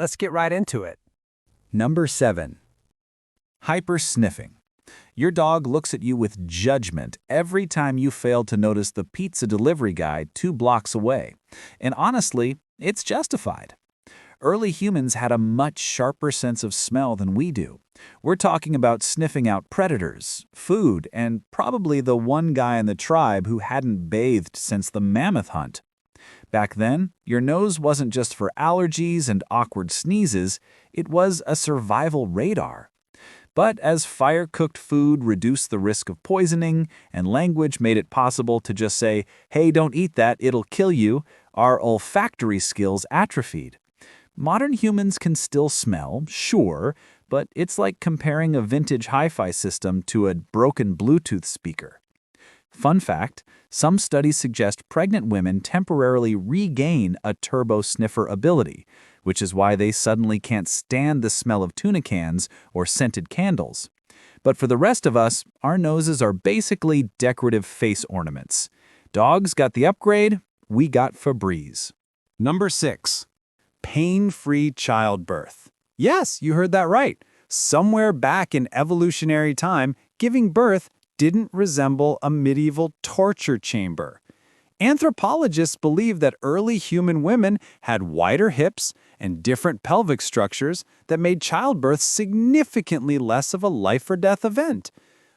Let's get right into it. Number 7. Hyper-sniffing. Your dog looks at you with judgment every time you fail to notice the pizza delivery guy 2 blocks away. And honestly, it's justified. Early humans had a much sharper sense of smell than we do. We're talking about sniffing out predators, food, and probably the one guy in the tribe who hadn't bathed since the mammoth hunt. Back then, your nose wasn't just for allergies and awkward sneezes, it was a survival radar. But as fire-cooked food reduced the risk of poisoning and language made it possible to just say, "Hey, don't eat that, it'll kill you," our olfactory skills atrophied. Modern humans can still smell, sure, but it's like comparing a vintage hi-fi system to a broken Bluetooth speaker. Fun fact, some studies suggest pregnant women temporarily regain a turbo sniffer ability, which is why they suddenly can't stand the smell of tuna cans or scented candles. But for the rest of us, our noses are basically decorative face ornaments. Dogs got the upgrade, we got Febreze. Number 6. Pain-free childbirth. Yes, you heard that right. Somewhere back in evolutionary time, giving birth didn't resemble a medieval torture chamber. Anthropologists believe that early human women had wider hips and different pelvic structures that made childbirth significantly less of a life-or-death event.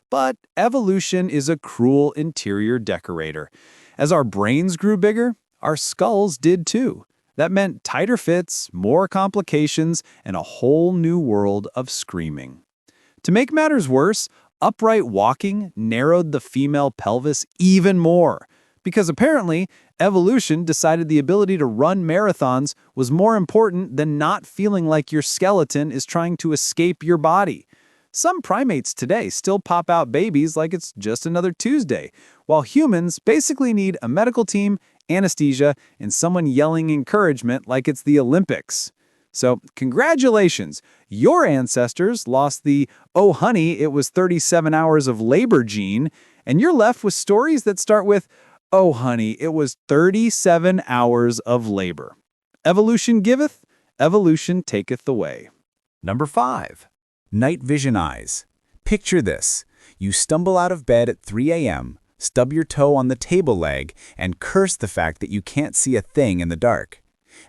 But evolution is a cruel interior decorator. As our brains grew bigger, our skulls did too. That meant tighter fits, more complications, and a whole new world of screaming. To make matters worse, upright walking narrowed the female pelvis even more, because apparently evolution decided the ability to run marathons was more important than not feeling like your skeleton is trying to escape your body. Some primates today still pop out babies like it's just another Tuesday, while humans basically need a medical team, anesthesia, and someone yelling encouragement like it's the Olympics. So, congratulations! Your ancestors lost the "oh honey, it was 37 hours of labor" gene, and you're left with stories that start with "oh honey, it was 37 hours of labor." Evolution giveth, evolution taketh away. Number 5. Night vision eyes. Picture this. You stumble out of bed at 3 a.m., stub your toe on the table leg, and curse the fact that you can't see a thing in the dark.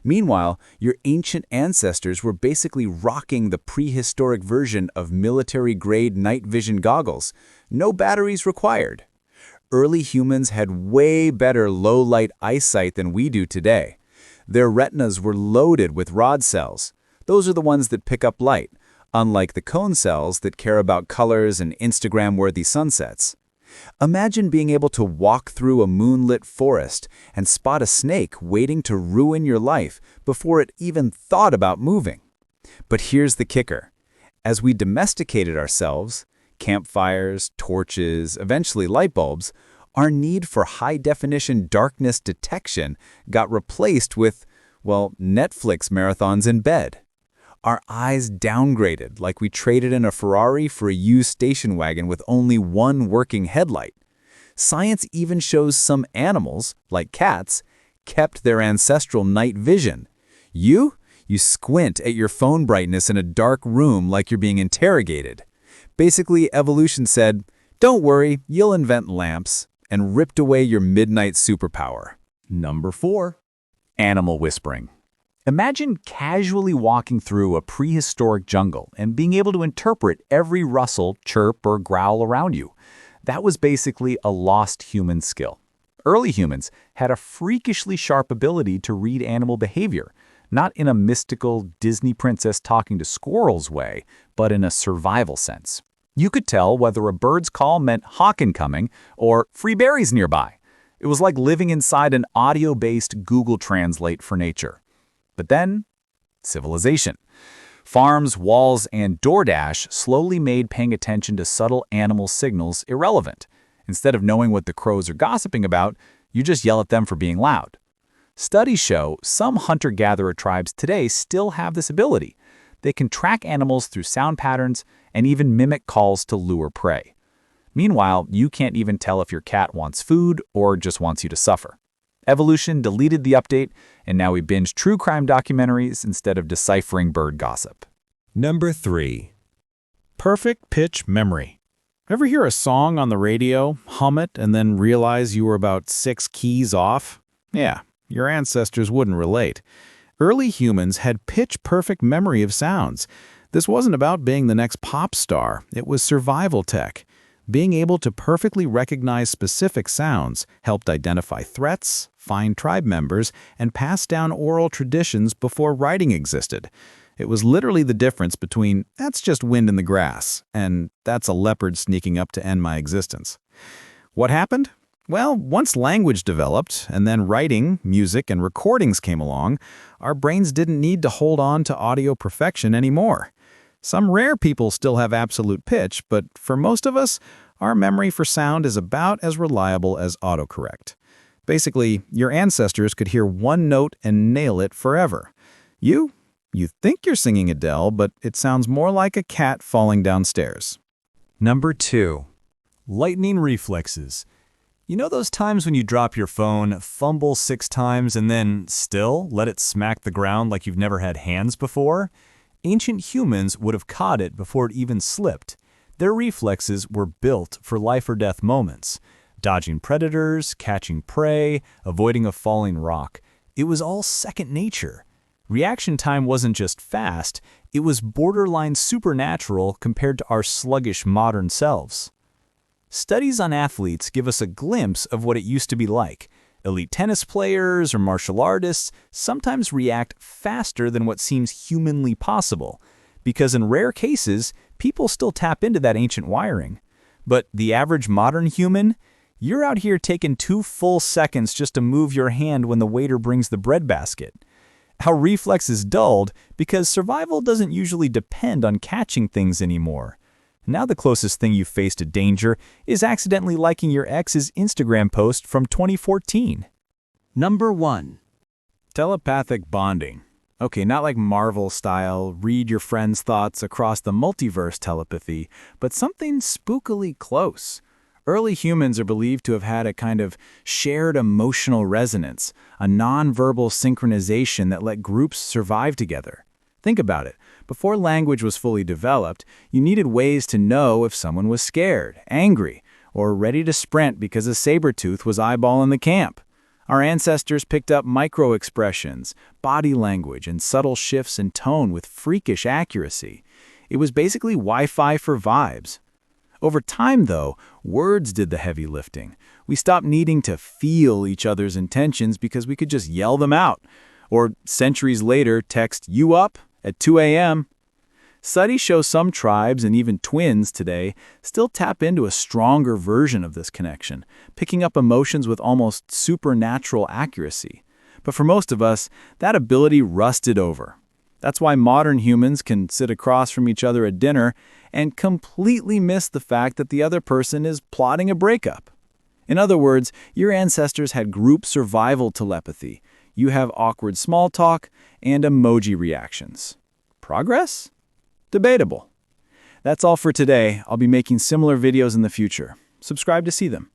Meanwhile, your ancient ancestors were basically rocking the prehistoric version of military-grade night vision goggles. No batteries required. Early humans had way better low-light eyesight than we do today. Their retinas were loaded with rod cells. Those are the ones that pick up light, unlike the cone cells that care about colors and Instagram-worthy sunsets. Imagine being able to walk through a moonlit forest and spot a snake waiting to ruin your life before it even thought about moving. But here's the kicker. As we domesticated ourselves, campfires, torches, eventually light bulbs, our need for high-definition darkness detection got replaced with, well, Netflix marathons in bed. Our eyes downgraded like we traded in a Ferrari for a used station wagon with only one working headlight. Science even shows some animals, like cats, kept their ancestral night vision. You squint at your phone brightness in a dark room like you're being interrogated. Basically, evolution said, "Don't worry, you'll invent lamps," and ripped away your midnight superpower. Number 4. Animal whispering. Imagine casually walking through a prehistoric jungle and being able to interpret every rustle, chirp, or growl around you. That was basically a lost human skill. Early humans had a freakishly sharp ability to read animal behavior, not in a mystical Disney princess talking to squirrels way, but in a survival sense. You could tell whether a bird's call meant hawk incoming or free berries nearby. It was like living inside an audio-based Google Translate for nature. But then, civilization. Farms, walls, and DoorDash slowly made paying attention to subtle animal signals irrelevant. Instead of knowing what the crows are gossiping about, you just yell at them for being loud. Studies show some hunter-gatherer tribes today still have this ability. They can track animals through sound patterns and even mimic calls to lure prey. Meanwhile, you can't even tell if your cat wants food or just wants you to suffer. Evolution deleted the update, and now we binge true crime documentaries instead of deciphering bird gossip. Number 3. Perfect pitch memory. Ever hear a song on the radio, hum it, and then realize you were about 6 keys off? Yeah, your ancestors wouldn't relate. Early humans had pitch-perfect memory of sounds. This wasn't about being the next pop star. It was survival tech. Being able to perfectly recognize specific sounds helped identify threats, find tribe members, and pass down oral traditions before writing existed. It was literally the difference between, "that's just wind in the grass," and "that's a leopard sneaking up to end my existence." What happened? Well, once language developed, and then writing, music, and recordings came along, our brains didn't need to hold on to audio perfection anymore. Some rare people still have absolute pitch, but for most of us, our memory for sound is about as reliable as autocorrect. Basically, your ancestors could hear one note and nail it forever. You think you're singing Adele, but it sounds more like a cat falling downstairs. Number 2. Lightning reflexes. You know those times when you drop your phone, fumble 6 times, and then still let it smack the ground like you've never had hands before? Ancient humans would have caught it before it even slipped. Their reflexes were built for life or death moments. Dodging predators, catching prey, avoiding a falling rock. It was all second nature. Reaction time wasn't just fast, it was borderline supernatural compared to our sluggish modern selves. Studies on athletes give us a glimpse of what it used to be like. Elite tennis players or martial artists sometimes react faster than what seems humanly possible, because in rare cases, people still tap into that ancient wiring. But the average modern human, you're out here taking 2 full seconds just to move your hand when the waiter brings the bread basket. Our reflex is dulled because survival doesn't usually depend on catching things anymore. Now the closest thing you've faced to danger is accidentally liking your ex's Instagram post from 2014. Number 1. Telepathic bonding. Okay, not like Marvel style, read your friend's thoughts across the multiverse telepathy, but something spookily close. Early humans are believed to have had a kind of shared emotional resonance, a non-verbal synchronization that let groups survive together. Think about it. Before language was fully developed, you needed ways to know if someone was scared, angry, or ready to sprint because a saber-tooth was eyeballing the camp. Our ancestors picked up micro-expressions, body language, and subtle shifts in tone with freakish accuracy. It was basically Wi-Fi for vibes. Over time, though, words did the heavy lifting. We stopped needing to feel each other's intentions because we could just yell them out. Or centuries later, text "you up?" at 2 a.m. Studies show some tribes and even twins today still tap into a stronger version of this connection, picking up emotions with almost supernatural accuracy. But for most of us, that ability rusted over. That's why modern humans can sit across from each other at dinner and completely miss the fact that the other person is plotting a breakup. In other words, your ancestors had group survival telepathy. You have awkward small talk and emoji reactions. Progress? Debatable. That's all for today. I'll be making similar videos in the future. Subscribe to see them.